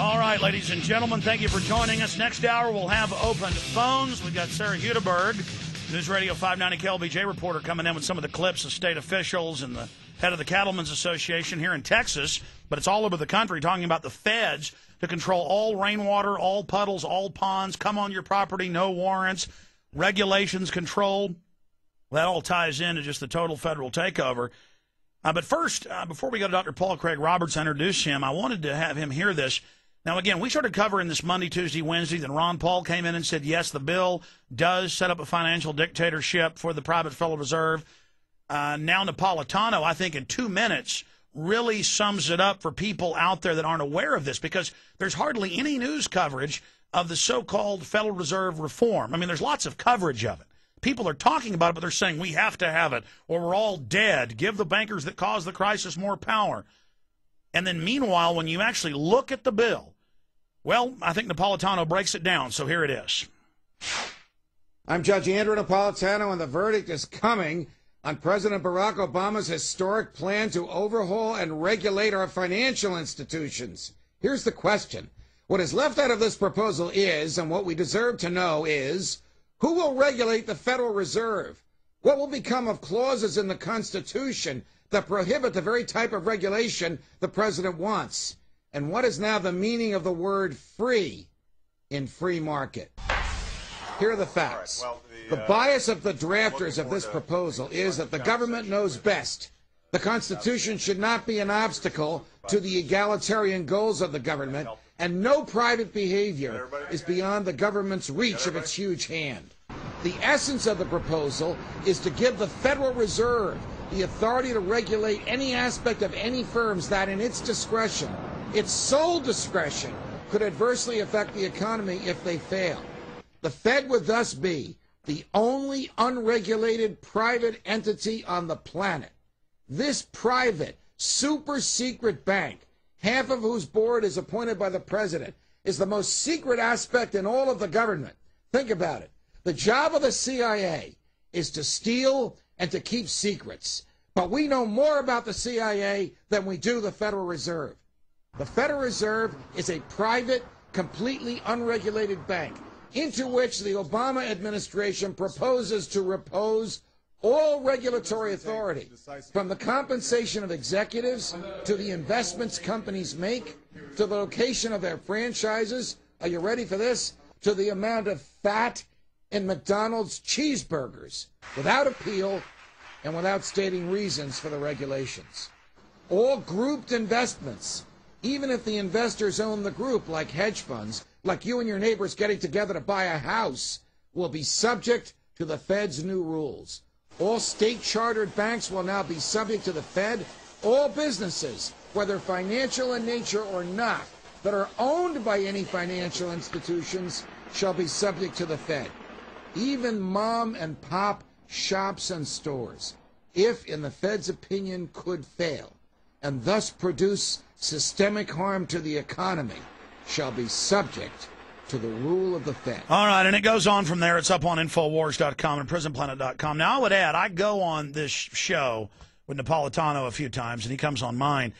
All right, ladies and gentlemen, thank you for joining us. Next hour, we'll have open phones. We've got Sarah Hudeberg, News Radio 590 KLBJ reporter, coming in with some of the clips of state officials and the head of the Cattlemen's Association here in Texas, but it's all over the country, talking about the feds to control all rainwater, all puddles, all ponds, come on your property, no warrants, regulations, control. That all ties into just the total federal takeover. But first, before we go to Dr. Paul Craig Roberts, introduce him, I wanted to have him hear this. Now, again, we started covering this Monday, Tuesday, Wednesday. Then Ron Paul came in and said, yes, the bill does set up a financial dictatorship for the private Federal Reserve. Now Napolitano, I think in 2 minutes, really sums it up for people out there that aren't aware of this, because there's hardly any news coverage of the so-called Federal Reserve reform. I mean, there's lots of coverage of it. People are talking about it, but they're saying we have to have it or we're all dead. Give the bankers that caused the crisis more power. And then meanwhile, when you actually look at the bill, well, I think Napolitano breaks it down, so here it is. I'm Judge Andrew Napolitano, and the verdict is coming on President Barack Obama's historic plan to overhaul and regulate our financial institutions. Here's the question. What is left out of this proposal is, and what we deserve to know is, who will regulate the Federal Reserve? What will become of clauses in the Constitution that prohibit the very type of regulation the president wants? And what is now the meaning of the word free in free market? Here are the facts. The bias of the drafters of this proposal is that the government knows best. The Constitution should not be an obstacle to the egalitarian goals of the government, and no private behavior is beyond the government's reach of its huge hand. The essence of the proposal is to give the Federal Reserve the authority to regulate any aspect of any firms that, in its discretion, its sole discretion, could adversely affect the economy if they fail. The Fed would thus be the only unregulated private entity on the planet. This private, super secret bank, half of whose board is appointed by the president, is the most secret aspect in all of the government. Think about it. The job of the CIA is to steal and to keep secrets. But we know more about the CIA than we do the Federal Reserve. The Federal Reserve is a private, completely unregulated bank into which the Obama administration proposes to repose all regulatory authority, from the compensation of executives to the investments companies make, to the location of their franchises, are you ready for this, to the amount of fat in McDonald's cheeseburgers, without appeal and without stating reasons for the regulations. All grouped investments, even if the investors own the group, like hedge funds, like you and your neighbors getting together to buy a house, will be subject to the Fed's new rules. All state-chartered banks will now be subject to the Fed. All businesses, whether financial in nature or not, that are owned by any financial institutions shall be subject to the Fed. Even mom and pop shops and stores, if, in the Fed's opinion, could fail, and thus produce systemic harm to the economy, shall be subject to the rule of the Fed. All right, and it goes on from there. It's up on Infowars.com and PrisonPlanet.com. Now, I would add, I go on this show with Napolitano a few times, and he comes on mine.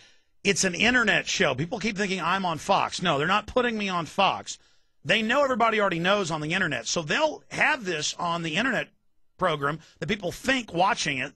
It's an internet show. People keep thinking I'm on Fox. No, they're not putting me on Fox. They know everybody already knows on the internet, so they'll have this on the internet program that people think watching it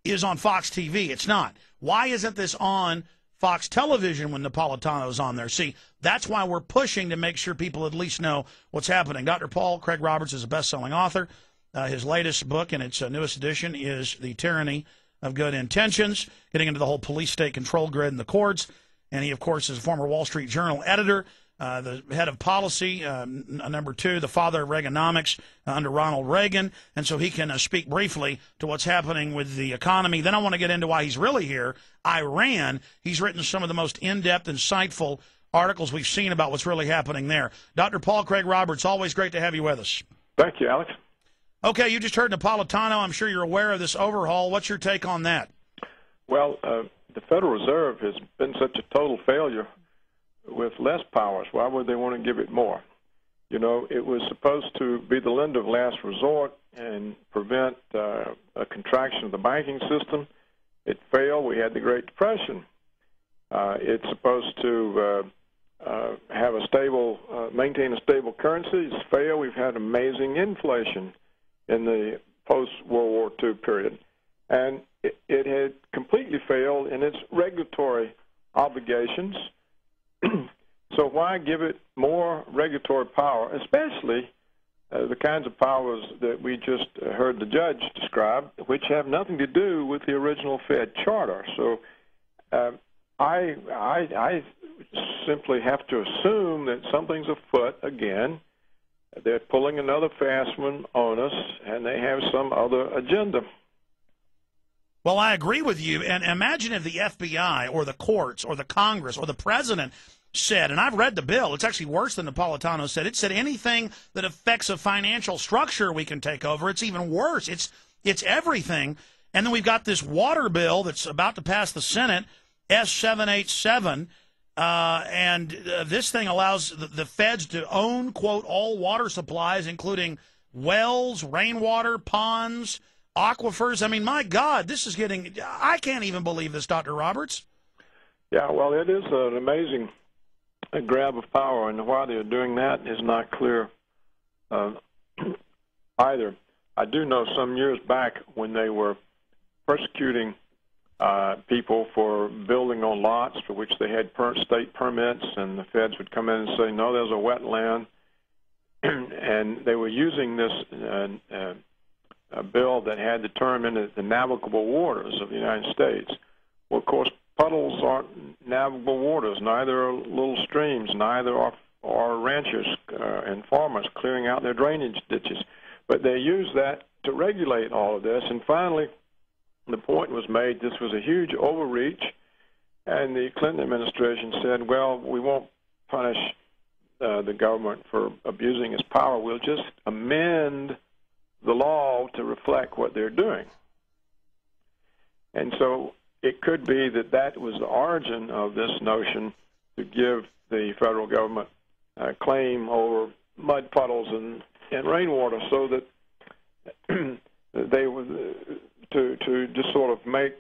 is on Fox TV. It's not. Why isn't this on Fox Television when Napolitano's on there? See, that's why we're pushing to make sure people at least know what's happening. Dr. Paul Craig Roberts is a best-selling author. His latest book, and its newest edition, is The Tyranny of Good Intentions, getting into the whole police-state control grid and the courts. And he, of course, is a former Wall Street Journal editor, the head of policy, number 2, the father of Reaganomics under Ronald Reagan. And so he can speak briefly to what's happening with the economy. Then I want to get into why he's really here. Iran. He's written some of the most in-depth, insightful articles we've seen about what's really happening there. Dr. Paul Craig Roberts, always great to have you with us. Thank you, Alex. Okay, you just heard Napolitano. I'm sure you're aware of this overhaul. What's your take on that? Well, the Federal Reserve has been such a total failure with less powers. Why would they want to give it more? You know, it was supposed to be the lender of last resort and prevent a contraction of the banking system. It failed. We had the Great Depression. It's supposed to have a stable, maintain a stable currency. It's failed. We've had amazing inflation in the post-World War II period. And it had completely failed in its regulatory obligations. So why give it more regulatory power, especially the kinds of powers that we just heard the judge describe, which have nothing to do with the original Fed charter? So I simply have to assume that something's afoot again. They're pulling another fast one on us, and they have some other agenda. Well, I agree with you. And imagine if the FBI or the courts or the Congress or the president said, and I've read the bill, it's actually worse than Napolitano said. It said anything that affects a financial structure we can take over. It's even worse. It's everything. And then we've got this water bill that's about to pass the Senate, S787. This thing allows the feds to own, quote, all water supplies, including wells, rainwater, ponds, aquifers. I mean, my God, this is getting – I can't even believe this, Dr. Roberts. Yeah, well, it is an amazing grab of power, and why they're doing that is not clear either. I do know some years back when they were persecuting people for building on lots for which they had state permits, and the feds would come in and say, no, there's a wetland. And they were using this a bill that had the term in it, the navigable waters of the United States. Well, of course, puddles aren't navigable waters, neither are little streams, neither are ranchers and farmers clearing out their drainage ditches. But they used that to regulate all of this, and finally the point was made this was a huge overreach, and the Clinton administration said, well, we won't punish the government for abusing its power. We'll just amend the law to reflect what they're doing. And so it could be that that was the origin of this notion to give the federal government a claim over mud puddles and rainwater, so that they would to just sort of make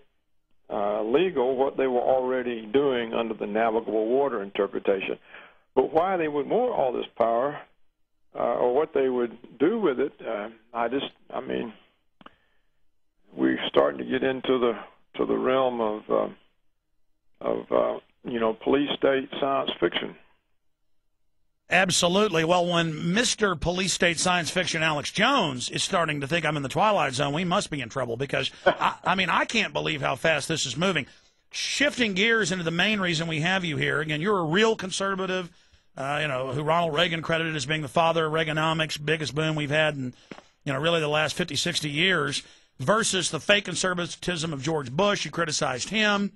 legal what they were already doing under the navigable water interpretation. But why they would want all this power, or what they would do with it, I mean, we're starting to get into the realm of police state science fiction. Absolutely. Well, when Mr. Police State Science Fiction Alex Jones is starting to think I'm in the Twilight Zone, we must be in trouble, because, I can't believe how fast this is moving. Shifting gears into the main reason we have you here. Again, you're a real conservative, who Ronald Reagan credited as being the father of Reaganomics, biggest boom we've had in, really the last 50, 60 years, versus the fake conservatism of George Bush. You criticized him.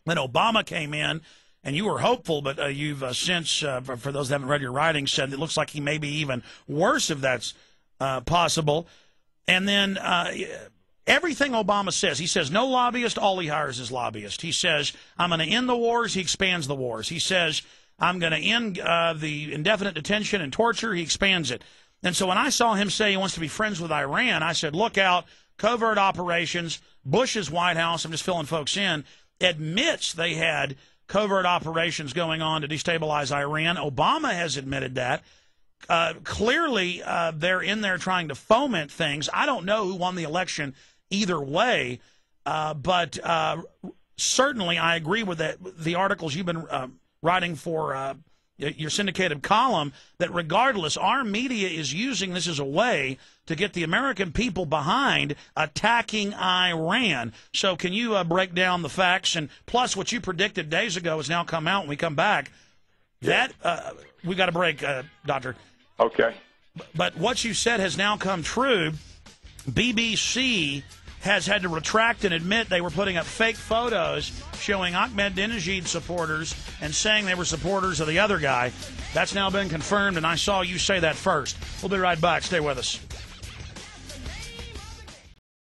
Then Obama came in, and you were hopeful, but you've since, for those that haven't read your writing, said it looks like he may be even worse if that's possible. And then everything Obama says, he says no lobbyist, all he hires is lobbyist. He says, I'm going to end the wars, he expands the wars. He says, I'm going to end the indefinite detention and torture, he expands it. And so when I saw him say he wants to be friends with Iran, I said, look out, covert operations. Bush's White House, I'm just filling folks in, admits they had covert operations going on to destabilize Iran. Obama has admitted that. Clearly, they're in there trying to foment things. I don't know who won the election either way, but certainly I agree with the articles you've been writing for your syndicated column, that regardless, our media is using this as a way to get the American people behind attacking Iran. So can you break down the facts? And plus, what you predicted days ago has now come out when we come back. That we got to break, Doctor. Okay. But what you said has now come true. BBC has had to retract and admit they were putting up fake photos showing Ahmadinejad supporters and saying they were supporters of the other guy. That's now been confirmed, and I saw you say that first. We'll be right back. Stay with us.